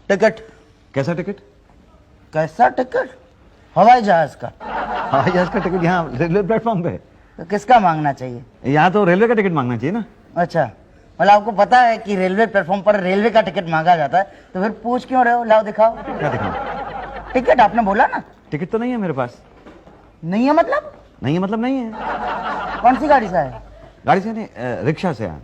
Ticket. कैसा ticket? कैसा ticket? हवाई जहाज का। हवाई जहाज का टिकट यहाँ रेलवे प्लेटफॉर्म पे? तो किसका मांगना चाहिए? यहाँ तो रेलवे का टिकट मांगना चाहिए ना। अच्छा, मतलब आपको पता है कि रेलवे प्लेटफॉर्म पर रेलवे का टिकट मांगा जाता है, तो फिर पूछ क्यों रहे हो? लाओ दिखाओ। क्या दिखाऊं? टिकट आपने बोला ना। टिकट तो नहीं है मेरे पास। नहीं है मतलब? नहीं है मतलब नहीं है। कौन सी गाड़ी से आए? गाड़ी से नहीं, रिक्शा से आया।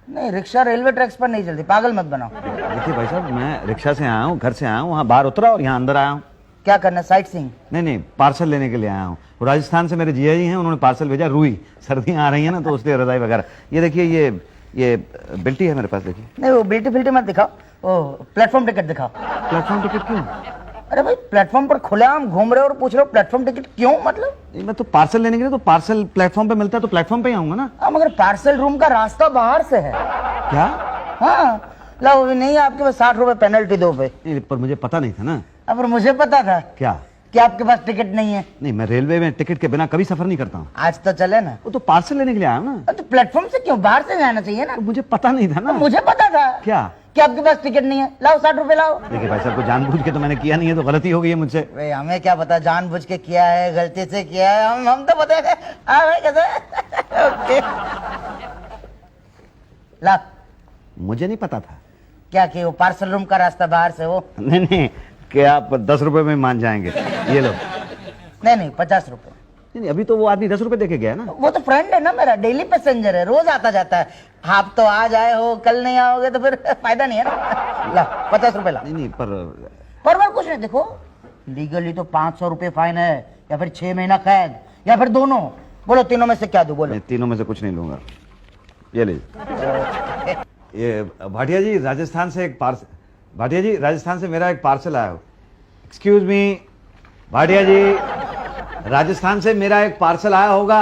नहीं, रिक्शा रेलवे ट्रैक्स पर नहीं चलती, पागल मत बनाओ। देखिए भाई साहब, मैं रिक्शा से आया हूँ, घर से आया हूँ, वहाँ बाहर उतरा और यहाँ अंदर आया हूँ। क्या करना, साइट सीइंग? नहीं, पार्सल लेने के लिए आया हूँ। राजस्थान से मेरे जिया जी हैं, उन्होंने पार्सल भेजा, रुई। सर्दियाँ आ रही हैं ना, तो उसलिए रजाई वगैरह। ये देखिए, ये बिल्टी है मेरे पास, देखिए। नहीं, वो बिल्टी फिल्टी मत दिखाओ, वो प्लेटफॉर्म टिकट दिखाओ। प्लेटफॉर्म टिकट क्यों? अरे भाई, प्लेटफॉर्म पर खुलेआम घूम रहे हो और पूछ रहे हो प्लेटफॉर्म टिकट क्यों? मतलब मैं तो पार्सल लेने के लिए, तो पार्सल प्लेटफॉर्म पे मिलता है तो प्लेटफॉर्म पे ही आऊंगा ना। हाँ, मगर पार्सल रूम का रास्ता बाहर से है। क्या? हाँ, लो नहीं, आपके पास 60 रुपए पेनल्टी दो पे। पर मुझे पता नहीं था ना। अब मुझे पता था क्या कि आपके पास टिकट नहीं है। नहीं, मैं रेलवे में टिकट के बिना कभी सफर नहीं करता हूँ। आज तो चले ना। वो तो पार्सल लेने के लिए आया हूँ ना। तो प्लेटफॉर्म से क्यों, बाहर से जाना चाहिए ना। तो मुझे पता नहीं था ना। मुझे पता था। क्या? कि आपके पास टिकट नहीं है। लाओ 60 रुपए लाओ। देखिए भाई साहब, को जानबूझ के तो मैंने किया नहीं है, तो गलती हो गई है मुझसे। भाई हमें क्या पता जानबूझ के किया है, गलती से किया है, हम तो पता है। हाँ भाई, कैसे? ओके, ला। मुझे नहीं पता था। क्या कि वो पार्सल रूम का रास्ता बाहर से वो? नहीं, क्या आप 10 रुपए में मान जाएंगे? ये लो। नहीं, 50 रुपए। नहीं, अभी तो वो आदमी 10 रुपए देके गया ना। वो तो फ्रेंड है ना मेरा, डेली पैसेंजर है, रोज आता जाता है। आप तो आज आए हो, कल नहीं आओगे तो फिर फायदा नहीं है ना। ला 50 रुपए ला। नहीं, पर कुछ नहीं, देखो लीगली तो 500 रुपए फाइन है, या फिर 6 महीना कैद, या फिर दोनों। बोलो तीनों में से क्या दूं? बोलो। मैं तीनों में से कुछ नहीं लूंगा। ये लीजिए। ये भाटिया जी, राजस्थान से एक पार्सल। भाटिया जी, राजस्थान से मेरा एक पार्सल आया हो। एक्सक्यूज मी भाटिया जी, राजस्थान से मेरा एक पार्सल आया होगा।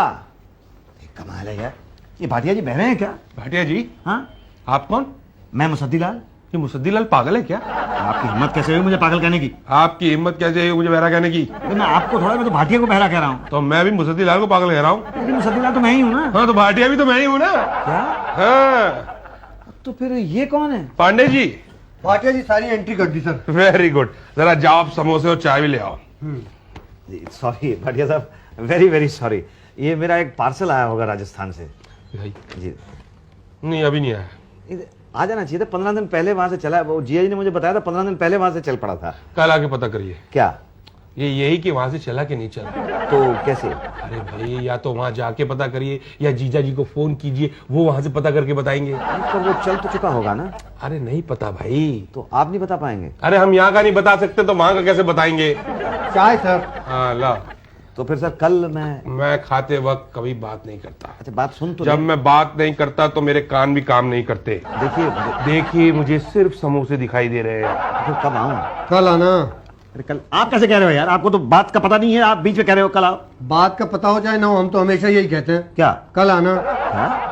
कमाल है यार, ये भाटिया जी बहरे हैं क्या? भाटिया जी? हाँ। आप कौन? मैं मुसद्दीलाल। ये मुसद्दीलाल पागल है क्या? आपकी हिम्मत कैसे हुई मुझे पागल कहने की? आपकी हिम्मत कैसे है मुझे बहरा कहने की? मैं आपको थोड़ा, मैं तो भाटिया को बहरा कह रहा हूँ। तो मैं भी मुसद्दीलाल को पागल कह रहा हूँ। लेकिन मुसद्दीलाल तो मैं ही हूँ ना। हाँ, तो भाटिया भी तो मैं ही हूँ ना। क्या? हाँ। तो फिर ये कौन है? पांडे जी। भाटिया जी सारी एंट्री कर दी सर। वेरी गुड, जरा जाओ आप समोसे और चाय भी ले आओ। सॉरी भाटिया साहब, वेरी वेरी सॉरी। ये मेरा एक पार्सल आया होगा राजस्थान से। जी नहीं, अभी नहीं आया। आ जाना चाहिए था, 15 दिन पहले वहां से चला। वो जिया जी ने मुझे बताया था, 15 दिन पहले वहां से चल पड़ा था। कल आके पता करिए। क्या? ये यही कि वहां से चला कि नहीं चला। तो कैसे? अरे भाई, या तो वहां जाके पता करिए, या जीजा जी को फोन कीजिए, वो वहां से पता करके बताएंगे। तो वो चल तो चुका होगा ना। अरे नहीं पता भाई। तो आप नहीं बता पाएंगे? अरे हम यहाँ का नहीं बता सकते तो वहां का कैसे बताएंगे? चाय सर। हाँ ला। तो फिर सर कल मैं खाते वक्त कभी बात नहीं करता। अच्छा, बात सुन तो जब मैं बात नहीं करता तो मेरे कान भी काम नहीं करते। देखिए मुझे सिर्फ समोसे दिखाई दे रहे हैं। फिर कब आऊं? कल आना। अरे कल आप कैसे कह रहे हो यार? आपको तो बात का पता नहीं है, आप बीच में कह रहे हो कल आओ। बात का पता हो जाए ना हो, हम तो हमेशा यही कहते हैं। क्या? कल आना।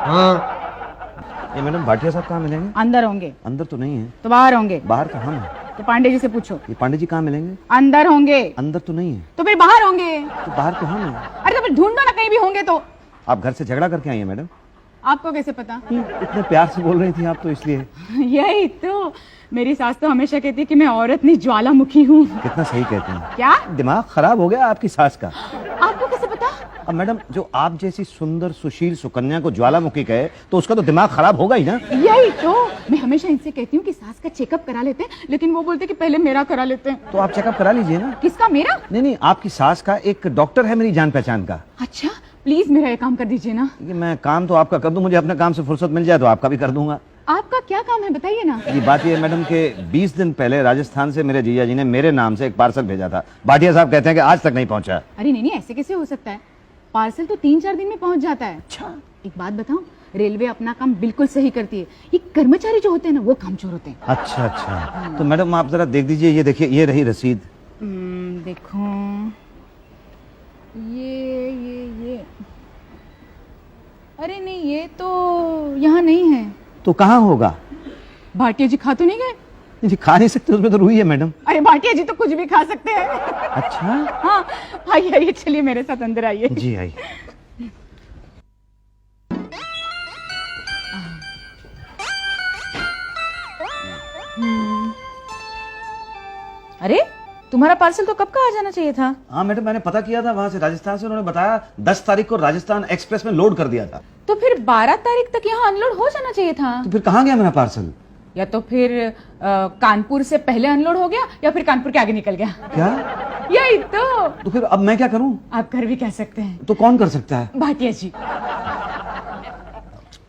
हाँ। ये मैडम भाटिया साहब कहाँ मिलेंगे? अंदर होंगे। अंदर तो नहीं है। तो बाहर होंगे। बाहर तो हम हैं। तो पांडे जी से पूछो। ये पांडे जी कहाँ मिलेंगे? अंदर होंगे। अंदर तो नहीं है। तो फिर बाहर होंगे। तो बाहर तो हम हैं। अरे तो फिर ढूंढो ना, कहीं भी होंगे तो। आप घर से झगड़ा करके आई है मैडम? आपको कैसे पता? इतने प्यार से बोल रही थी आप तो, इसलिए। यही तो, मेरी सास तो हमेशा कहती है कि मैं औरत नहीं ज्वालामुखी हूँ। कितना सही कहते हैं। क्या? दिमाग खराब हो गया आपकी सास का। आपको कैसे पता? अब मैडम, जो आप जैसी सुंदर सुशील सुकन्या को ज्वालामुखी कहे तो उसका तो दिमाग खराब होगा ही ना। यही तो, मैं हमेशा इनसे कहती हूँ कि सास का चेकअप करा लेते हैं, लेकिन वो बोलते हैं कि पहले मेरा करा लेते हैं। तो आप चेकअप करा लीजिए ना। किसका? मेरा? नहीं, आपकी सास का एक डॉक्टर है मेरी जान पहचान का। अच्छा, प्लीज मेरा ये काम कर दीजिए ना। ये मैं काम तो आपका कर दूं, मुझे अपने काम से फुर्सत मिल जाए तो आपका भी कर दूंगा। आपका क्या काम है बताइए ना। ये बात ये है मैडम के 20 दिन पहले राजस्थान से मेरे जीजा जी ने मेरे नाम से एक पार्सल भेजा था। भाटिया साहब कहते हैं कि आज तक नहीं पहुंचा। अरे नहीं, ऐसे कैसे हो सकता है? पार्सल तो 3-4 दिन में पहुंच जाता है। अच्छा। एक बात बताऊं, रेलवे अपना काम बिल्कुल सही करती है। ये कर्मचारी जो होते हैं ना, वो कामचोर होते हैं। अच्छा। तो मैडम आप जरा देख दीजिए, ये देखिए, ये रही रसीद। देखो, ये अरे नहीं, ये तो यहाँ नहीं है। तो कहाँ होगा? भाटिया जी खा तो नहीं गए? जी खा नहीं सकते, उसमें तो रुई है मैडम। अरे भाटिया जी तो कुछ भी खा सकते हैं। अच्छा। हाँ, आइए चलिए मेरे साथ अंदर आइए। जी आइए। अरे तुम्हारा पार्सल तो कब का आ जाना चाहिए था। हाँ मैडम, मैंने पता किया था वहां से, राजस्थान से। उन्होंने बताया 10 तारीख को राजस्थान एक्सप्रेस में लोड कर दिया था। तो फिर 12 तारीख तक यहाँ अनलोड हो जाना चाहिए था। तो फिर कहाँ गया मेरा पार्सल? या तो फिर कानपुर से पहले अनलोड हो गया या फिर कानपुर के आगे निकल गया। क्या? यही तो फिर अब मैं क्या करूं? आप कर भी कह सकते हैं। तो कौन कर सकता है? भाटिया जी।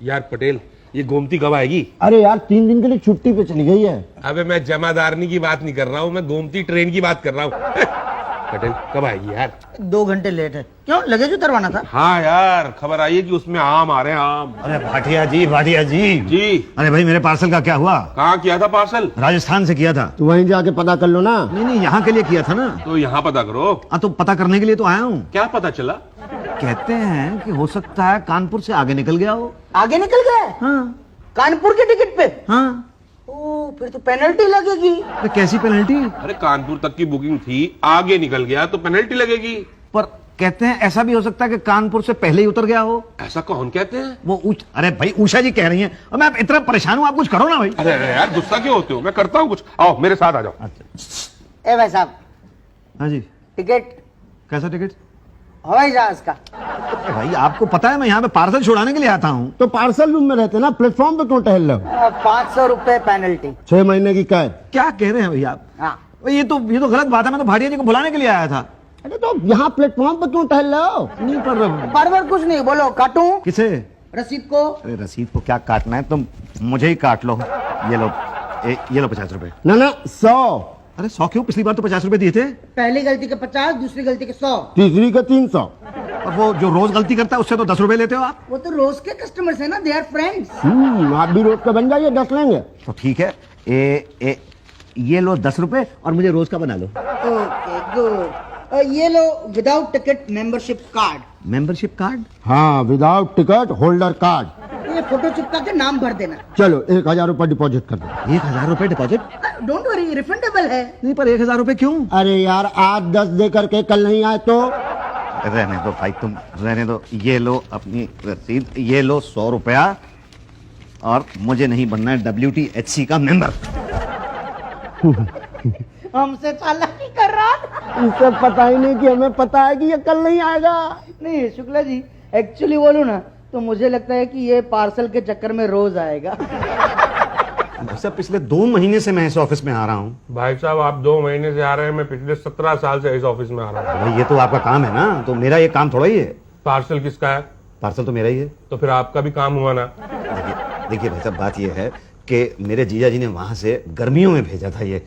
यार पटेल, ये गोमती कब आएगी? अरे यार 3 दिन के लिए छुट्टी पे चली गई है। अबे मैं जमादारनी की बात नहीं कर रहा हूँ, मैं गोमती ट्रेन की बात कर रहा हूँ। पटेल कब आएगी यार? 2 घंटे लेट है। क्यों, लगेज उतरवाना था? हाँ यार, खबर आई है कि उसमें आम आ रहे हैं, आम। अरे भाटिया जी, भाटिया जी। जी। अरे भाई, मेरे पार्सल का क्या हुआ? कहाँ किया था पार्सल? राजस्थान से किया था। तो वहीं जाके पता कर लो ना। नहीं नहीं, यहाँ के लिए किया था ना। तो यहाँ पता करो। हाँ, तो पता करने के लिए तो आया हूँ। क्या पता चला? कहते हैं कि हो सकता है कानपुर से आगे निकल गया हो। आगे निकल गए? हाँ कानपुर के टिकट पे? हाँ। ओ, फिर तो पेनल्टी लगेगी। तो कैसी पेनल्टी? अरे कानपुर तक की बुकिंग थी, आगे निकल गया तो पेनल्टी लगेगी। पर कहते हैं ऐसा भी हो सकता है कि कानपुर से पहले ही उतर गया हो। ऐसा कौन कहते हैं? वो अरे भाई, उषा जी कह रही हैं। और मैं इतना परेशान हूँ, आप कुछ करो ना भाई। अरे अरे यार, गुस्सा क्यों होते हो? मैं करता हूँ कुछ। आओ मेरे साथ आ जाओ। ए भाई साहब, हाँ जी। टिकट? कैसा टिकट? हवाई जहाज का। अरे भाई, आपको पता है मैं यहाँ पे पार्सल छुड़ाने के लिए आता हूँ। तो पार्सल रूम में रहते ना, प्लेटफॉर्म पे क्यों टहल रहे हो? 500 रुपए पेनल्टी। 6 महीने की कैद। क्या कह रहे हैं भैया आप? हाँ। भाई, ये तो गलत बात है। मैं तो भाटिया जी को बुलाने के लिए आया था। अरे तो यहाँ प्लेटफॉर्म पे क्यों टहल रहे हो? नहीं पर परवर कुछ नहीं, बोलो काटूं? किसे? रसीद को? अरे रसीद को क्या काटना है? तुम मुझे ही काट लो। ये लो, ये लो 50 रुपए। ना 100। अरे 100 क्यों? पिछली बार तो 50 रुपए दिए थे। पहली गलती के 50, दूसरी गलती के 100। तीसरी का 300। और वो जो रोज गलती करता है उससे तो 10 रुपए लेते हो आप। वो तो रोज के कस्टमर्स है ना, दे आर फ्रेंड्स। आप भी रोज का बन जाइए, 10 लेंगे। तो ठीक है, ये लो 10 रुपए और मुझे रोज का बना लो। Okay good. ये लो without ticket membership card. Membership card? हाँ, विदाउट टिकट होल्डर कार्ड। ये फोटो चिपका के नाम भर देना। चलो 1000 रुपए डिपॉजिट कर दो। 1000 रुपए डिपॉजिट? डोंट वरी, रिफंडेबल है। नहीं, पर 1000 रुपए क्यों? अरे यार, आज 10 दे करके कल नहीं आए तो? रहने दो भाई, तुम रहने दो। ये लो अपनी रसीद, ये लो 100 रुपया। और मुझे नहीं बनना है WTHC का मेंबर। हमसे चालाकी कर रहा था। इसे पता ही नहीं कि हमें पता है कि ये कल नहीं आएगा। नहीं शुक्ला जी, एक्चुअली बोलूं ना तो मुझे लगता है कि ये पार्सल के चक्कर में रोज आएगा। भाई, पिछले 2 महीने से मैं इस ऑफिस में आ रहा हूँ। भाई साहब, आप 2 महीने से आ रहे हैं, मैं पिछले 17 साल से इस ऑफिस में आ रहा हूँ। भाई, ये तो आपका काम है ना, तो मेरा ये काम थोड़ा ही है। पार्सल किसका है? पार्सल तो मेरा ही है। तो फिर आपका भी काम हुआ ना। देखिए भाई साहब, बात ये है कि मेरे जीजा जी ने वहां से गर्मियों में भेजा था। ये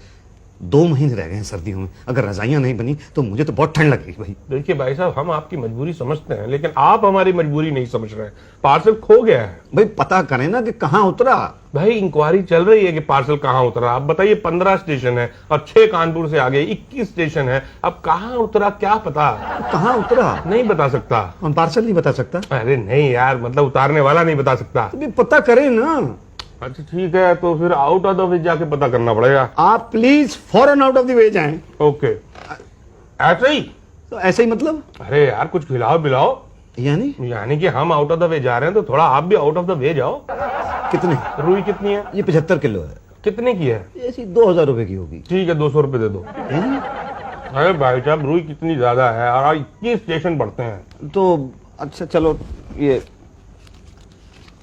2 महीने रह गए हैं सर्दियों में। अगर रजाइयां नहीं बनी तो मुझे तो बहुत ठंड लगेगी भाई। देखिए भाई साहब, हम आपकी मजबूरी समझते हैं, लेकिन आप हमारी मजबूरी नहीं समझ रहे हैं। पार्सल खो गया है। भाई, पता करें ना कि कहाँ उतरा। भाई इंक्वायरी चल रही है कि पार्सल कहाँ उतरा। आप बताइए, 15 स्टेशन है और 6 कानपुर से आगे 21 स्टेशन है। अब कहाँ उतरा क्या पता? कहाँ उतरा नहीं बता सकता। हम पार्सल नहीं बता सकता। अरे नहीं यार, मतलब उतारने वाला नहीं बता सकता। तो भी पता करें ना। अच्छा ठीक है, तो फिर आउट ऑफ द वे जाके पता करना पड़ेगा। आप प्लीज फौरन आउट ऑफ द वे जाएं। ओके, ऐसे ही? तो ऐसे ही मतलब? अरे यार, कुछ खिलाओ पिलाओ। यानी कि हम आउट ऑफ द वे जा रहे हैं तो थोड़ा आप भी आउट ऑफ द वे जाओ। कितने? रुई कितनी है? ये 75 किलो है। कितने की है? ऐसी 2000 रुपए की होगी। ठीक है, 200 रुपए दे दो। अरे भाई साहब, रुई कितनी ज्यादा है और 21 स्टेशन पड़ते हैं। तो अच्छा चलो, ये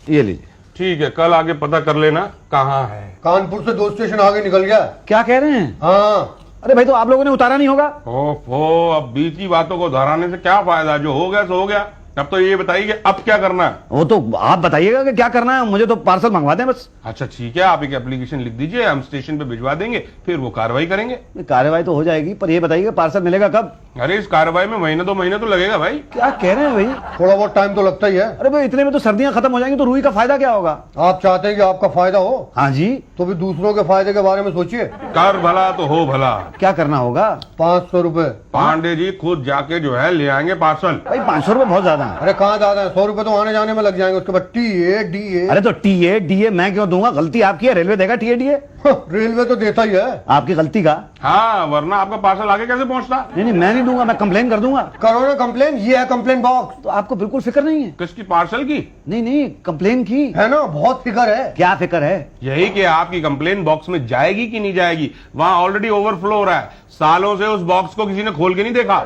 लीजिए। ठीक है, कल आगे पता कर लेना कहाँ है। कानपुर से 2 स्टेशन आगे निकल गया। क्या कह रहे हैं? हाँ। अरे भाई, तो आप लोगों ने उतारा नहीं होगा। ओहो, अब बीती बातों को दोहराने से क्या फायदा? जो हो गया सो हो गया। अब तो ये बताइए कि अब क्या करना है? वो तो आप बताइएगा कि क्या करना है। मुझे तो पार्सल मंगवा दें बस। अच्छा ठीक है, आप एक एप्लीकेशन लिख दीजिए, हम स्टेशन पे भिजवा देंगे, फिर वो कार्रवाई करेंगे। कार्रवाई तो हो जाएगी, पर ये बताइए पार्सल मिलेगा कब? अरे इस कार्रवाई में महीने 2 महीने तो लगेगा भाई। क्या कह रहे हैं भाई? थोड़ा बहुत टाइम तो लगता ही है। अरे भाई, इतने में तो सर्दियां खत्म हो जाएंगी, तो रुई का फायदा क्या होगा? आप चाहते हैं कि आपका फायदा हो, हाँ जी। तो भी दूसरों के फायदे के बारे में सोचिए। कर भला तो हो भला। क्या करना होगा? 500 रुपए। पांडे जी खुद जाके जो है ले आएंगे पार्सल। भाई 500 रुपए बहुत ज्यादा है। अरे कहाँ ज्यादा है, 100 रुपए तो आने जाने में लग जाएंगे। उसके बाद TA DA। अरे तो TA DA मैं क्यों दूंगा? गलती आपकी है, रेलवे देगा TA DA। रेलवे तो देता ही है। आपकी गलती का। हाँ, वरना आपका पार्सल आगे कैसे पहुंचता? नहीं मैं नहीं दूंगा, मैं कंप्लेन कर दूंगा। करो ना कंप्लेन, ये है कंप्लेन बॉक्स। तो आपको बिल्कुल फिक्र नहीं है? किसकी, पार्सल की? नहीं कंप्लेन की है ना, बहुत फिक्र है। क्या फिक्र है? यही कि आपकी कंप्लेन बॉक्स में जाएगी कि नहीं जाएगी। वहां ऑलरेडी ओवरफ्लो हो रहा है। सालों से उस बॉक्स को किसी ने खोल के नहीं देखा।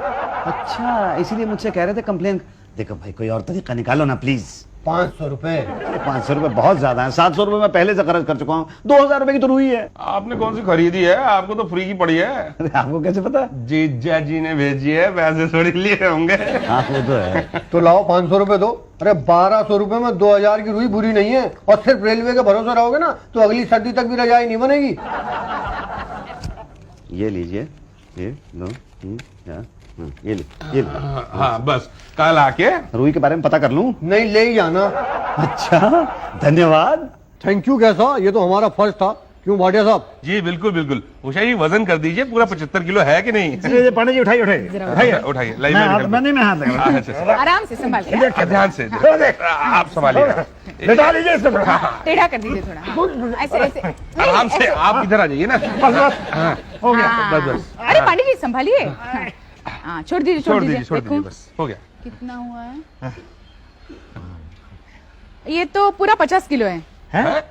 अच्छा, इसीलिए मुझसे कह रहे थे कंप्लेन। देखो भाई, कोई और तरीका निकालो ना प्लीज। 500 रुपए। 500 रुपए बहुत ज्यादा है। 700 रुपए मैं पहले से खर्च कर चुका हूँ। 2000 रुपए की तो रुई है। आपने कौन सी खरीदी है? आपको तो फ्री की पड़ी है। अरे आपको कैसे पता? जीजा जी ने भेजी है, पैसे थोड़ी लिए होंगे। हाँ वो तो है। तो लाओ 500 रुपए दो। अरे 1200 रुपए में 2000 की रुई बुरी नहीं है। और सिर्फ रेलवे के भरोसे रहोगे ना तो अगली सर्दी तक भी रजाई नहीं बनेगी। ये लीजिए, ये लो, ये लो। हाँ बस, कल आके रुई के बारे में पता कर लूं? नहीं, ले ही आना। अच्छा, धन्यवाद। थैंक यू कैसा, ये तो हमारा फर्ज था। क्यों भाटिया साहब? जी बिल्कुल बिल्कुल। उषा जी वजन कर दीजिए, पूरा 75 किलो है कि नहीं? पांडे जी उठाइए उठाइए, लाइव में निकल। मैंने में हाथ लगा। अच्छा, आराम से संभालिए, ध्यान से आप संभालिएगा। लेटा लीजिए इसको। टेढ़ा कर दीजिए थोड़ा, ऐसे ऐसे। आराम से आप इधर आ जाइए ना। हो गया। हाँ। बस। अरे पांडे जी संभालिए। हाँ, छोड़ दीजिए छोड़ दीजिए देखूं बस, हो गया। कितना हुआ है। ये तो पूरा 50 किलो है। हैं?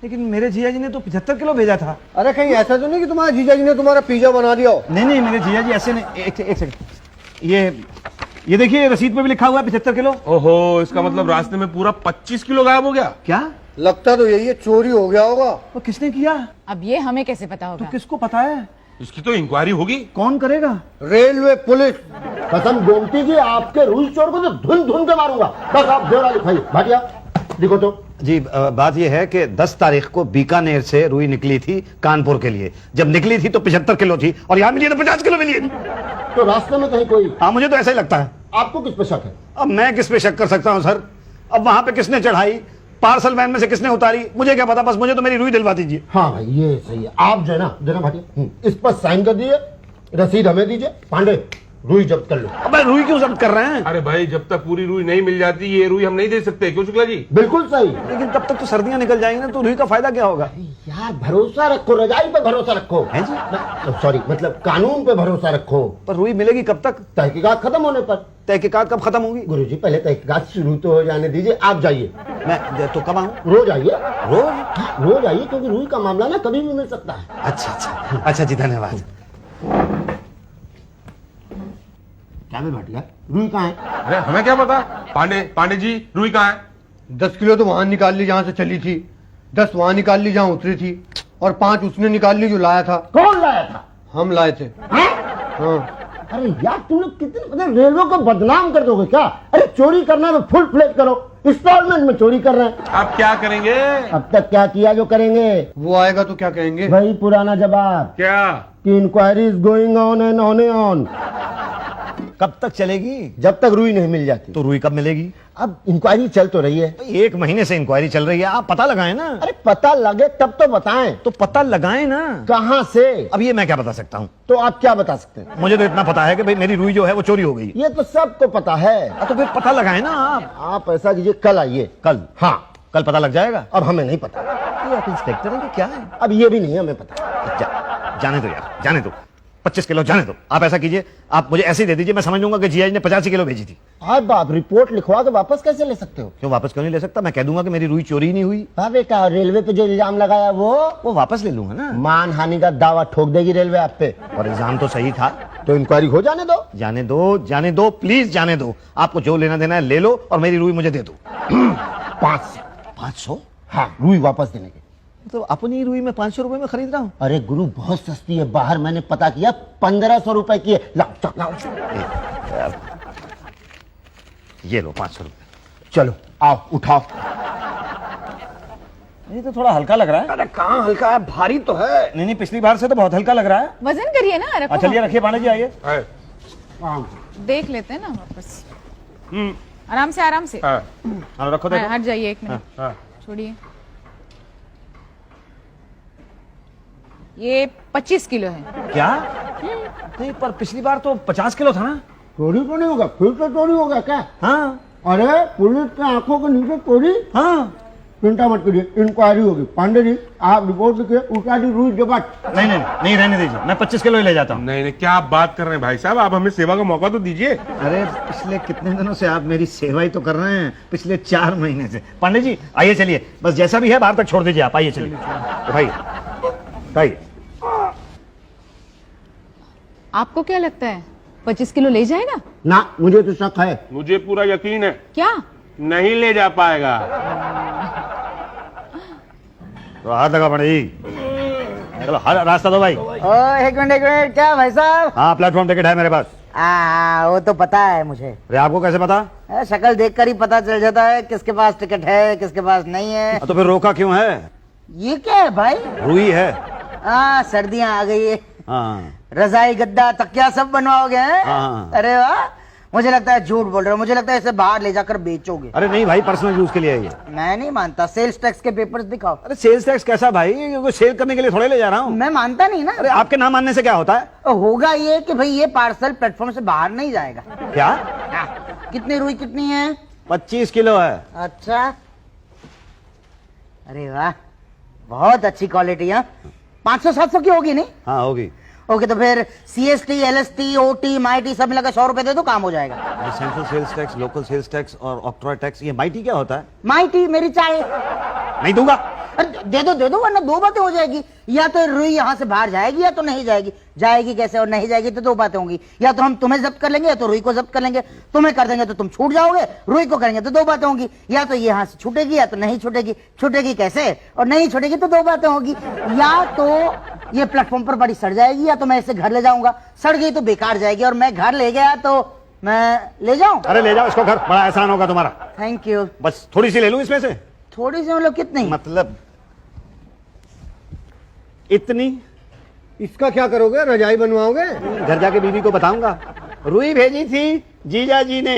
लेकिन मेरे जीजा जी ने तो 75 किलो भेजा था। अरे कहीं ऐसा तो नहीं कि तुम्हारे जीजा जी ने तुम्हारा पिज्जा बना दिया हो? नहीं मेरे जीजा जी ऐसे नहीं। एक सेकंड, ये देखिए रसीद पे भी लिखा हुआ है 75 किलो। ओहो, इसका मतलब रास्ते में पूरा 25 किलो गायब हो गया। क्या? लगता तो यही है, चोरी हो गया होगा। तो किसने किया? अब ये हमें कैसे पता तो होगा? किसको पता है? इसकी तो इंक्वायरी होगी। कौन करेगा? Railway police. कसम गोमती की, आपके रुई चोर को तो धुन के मारूंगा। बस आप ब्यौरा लिखाइए। भाटिया लिखो तो। जी, बात यह है कि 10 तारीख को बीकानेर से रुई निकली थी कानपुर के लिए। जब निकली थी तो 75 किलो थी और यहाँ मिली तो 50 किलो मिली। तो रास्ते में कहीं कोई, हाँ, मुझे तो ऐसा ही लगता है। आपको किस पे शक है? अब मैं किस पे शक कर सकता हूँ सर? अब वहां पे किसने चढ़ाई, पार्सल वैन में से किसने उतारी, मुझे क्या पता। बस मुझे तो मेरी रुई दिलवा दीजिए। हाँ भाई ये सही है। आप जो है ना देना भाटिया, इस पर साइन कर दीजिए, रसीद हमें दीजिए। पांडे रुई जब्त कर लो। अब भाई रुई क्यों जब्त कर रहे हैं? अरे भाई, जब तक पूरी रुई नहीं मिल जाती ये रुई हम नहीं दे सकते। क्यों शुक्ला जी? बिल्कुल सही। लेकिन तब तक तो सर्दियां निकल जाएंगी ना, तो रुई का फायदा क्या होगा? यार भरोसा रखो, रजाई पे भरोसा रखो। है जी? सॉरी, मतलब कानून पे भरोसा रखो। पर रुई मिलेगी कब तक? तहकीकात खत्म होने पर। तहकीकात कब खत्म होगी? गुरुजी पहले तहकीकात शुरू तो हो जाने दीजिए। आप जाइए। मैं तो कब आऊं? रोज आइए। रोज? रोज आइए, क्योंकि रुई का मामला ना कभी भी मिल सकता है। अच्छा जी, धन्यवाद। क्या भी भाटिया, रुई कहाँ है? अरे हमें क्या पता। पांडे जी, रुई कहाँ है? 10 किलो तो वहां निकाल ली जहां से चली थी, 10 वहां निकाल ली जहां उतरी थी, और 5 उसने निकाल ली जो लाया था। कौन लाया था? हम लाए थे। हाँ? हाँ। अरे यार तुम लोग कितने, मतलब रेलवे को बदनाम कर दोगे क्या? अरे चोरी करना है तो फुल फ्लेज करो, इंस्टॉलमेंट में चोरी कर रहे हैं। आप क्या करेंगे? अब तक क्या किया जो करेंगे? वो आएगा तो क्या कहेंगे? वही पुराना जवाब क्या? कि inquiry is going on and on. कब तक चलेगी? जब तक रुई नहीं मिल जाती। तो रुई कब मिलेगी? अब इंक्वायरी चल तो रही है। 1 महीने से इंक्वायरी चल रही है, आप पता लगाएं ना। अरे पता लगे तब तो बताएं। तो पता लगाएं ना। कहाँ से? अब ये मैं क्या बता सकता हूँ? तो आप क्या बता सकते हैं? मुझे तो इतना पता है कि भाई मेरी रुई जो है वो चोरी हो गई। ये तो सबको पता है। तो फिर पता लगाएं ना आप ऐसा कीजिए, कल आइए। कल? हाँ, कल पता लग जाएगा। अब हमें नहीं पता। ये आप इंस्पेक्टर हैं कि क्या है? अब ये भी नहीं हमें पता। जाने दो यार, जाने दो। 25 किलो जाने दो। आप ऐसा कीजिए, आप मुझे ऐसे ही दे दीजिए, मैं समझ लूंगा कि जीआई ने 85 किलो भेजी थी। अब आप रिपोर्ट लिखवा के वापस कैसे ले सकते हो? क्यों वापस क्यों नहीं ले सकता? मैं कह दूंगा कि मेरी रुई चोरी नहीं हुई। हाँ बेटा, रेलवे पे जो इल्जाम लगाया वो वापस ले लूंगा ना। मान हानि का दावा ठोक देगी रेलवे आप पे। और इल्जाम तो सही था। तो इंक्वायरी हो जाने दो। जाने दो प्लीज, जाने दो। आपको जो लेना देना है ले लो और मेरी रुई मुझे दे दो। 500? हाँ, रुई वापस देने के। तो अपनी रुई में 500 रुपए में खरीद रहा हूँ। अरे गुरु बहुत सस्ती है, बाहर मैंने पता किया 1500 रुपए की है। लाओ। ये लो 500 रुपए। चलो आओ उठाओ। ये तो थोड़ा हल्का लग रहा है। अरे कहाँ हल्का है, भारी तो है। नहीं, पिछली बार से तो बहुत हल्का लग रहा है। वजन करिए ना, रखो। चलिए रखिए, पांडे जी आइए। देख लेते हैं ना वापस। आराम से आराम से। हाँ, रखो देखो। हट जाइए 1 मिनट, छोड़िए। ये 25 किलो है। क्या? नहीं, पर पिछली बार तो 50 किलो था ना। चोरी तो नहीं होगा? फिर तो चोरी होगा क्या? हाँ। अरे पुलिस के आंखों के नीचे चोरी? हाँ। चिंता मत करिए, इंक्वायरी होगी। पांडे जी आप रिपोर्ट लिखिए, उठा दी रुई जगत। नहीं नहीं नहीं, रहने दीजिए, मैं 25 किलो ही ले जाता हूँ। नहीं नहीं, क्या आप बात कर रहे हैं भाई साहब, आप हमें सेवा का मौका तो दीजिए। अरे पिछले कितने दिनों से आप मेरी सेवा ही तो कर रहे हैं, पिछले 4 महीने से। पांडे जी आइए, चलिए, बस जैसा भी है बाहर तक छोड़ दीजिए आप, आइए चलिए। भाई भाई आपको क्या लगता है 25 किलो ले जाएगा? ना, मुझे तो शक है। मुझे पूरा यकीन है क्या? नहीं ले जा पाएगा। तो हाथ लगा पांडे जी, चलो रास्ता दो भाई। एक मिनट क्या भाई साहब? हाँ, प्लेटफॉर्म टिकट है मेरे पास। वो तो पता है मुझे। अरे आपको कैसे पता? शक्ल देखकर ही पता चल जाता है किसके पास टिकट है किसके पास नहीं है। तो फिर रोका क्यों है? ये क्या है भाई? रुई है। सर्दियां आ गई है, हाँ रजाई गद्दा तकिया सब बनवाओगे हैं? हाँ। अरे वाह, मुझे लगता है झूठ बोल रहे हो, मुझे लगता है इसे बाहर ले जाकर बेचोगे। अरे नहीं भाई, पर्सनल यूज के लिए है ये। मैं नहीं मानता, सेल्स टैक्स के पेपर्स दिखाओ। अरे सेल्स टैक्स कैसा भाई, ये सेल करने के लिए थोड़े ले जा रहा हूँ। मैं मानता नहीं ना। अरे आपके ना मानने से क्या होता है? होगा ये कि भाई ये पार्सल प्लेटफॉर्म से बाहर नहीं जाएगा। क्या? कितनी रुई कितनी है? 25 किलो है। अच्छा, अरे वाह, बहुत अच्छी क्वालिटी है। 500-700 की होगी नहीं? हाँ होगी। ओके, तो फिर CST, LST, OT, MIT सब मिलाकर 100 रुपए दे दो, काम हो जाएगा। Central sales tax, local sales tax और ऑक्ट्रॉय टैक्स, ये माइटी क्या होता है? MIT मेरी चाय। नहीं दूंगा। अरे दे दो वरना दो बातें हो जाएगी। या तो रुई यहाँ से बाहर जाएगी या तो नहीं जाएगी। जाएगी कैसे और नहीं जाएगी तो दो बातें होंगी। या तो हम तुम्हें जब्त कर लेंगे या तो रुई को जब्त कर लेंगे। तुम्हें कर देंगे तो तुम छूट जाओगे, रुई को करेंगे तो दो बातें होंगी। या तो ये यहाँ से छूटेगी या तो नहीं छूटेगी। छूटेगी कैसे और नहीं छूटेगी तो दो बातें होगी। या तो ये प्लेटफॉर्म पर बड़ी सड़ जाएगी या तो मैं इसे घर ले जाऊंगा। सड़ गई तो बेकार जाएगी और मैं घर ले गया तो मैं ले जाऊं। अरे ले जाओ इसको घर, बड़ा एहसान होगा तुम्हारा। Thank you. बस थोड़ी सी ले लूं इसमें से? थोड़ी सी मतलब कितनी? मतलब इतनी। इसका क्या करोगे, रजाई बनवाओगे? घर जाके बीवी को बताऊंगा, रुई भेजी थी जीजा जी ने।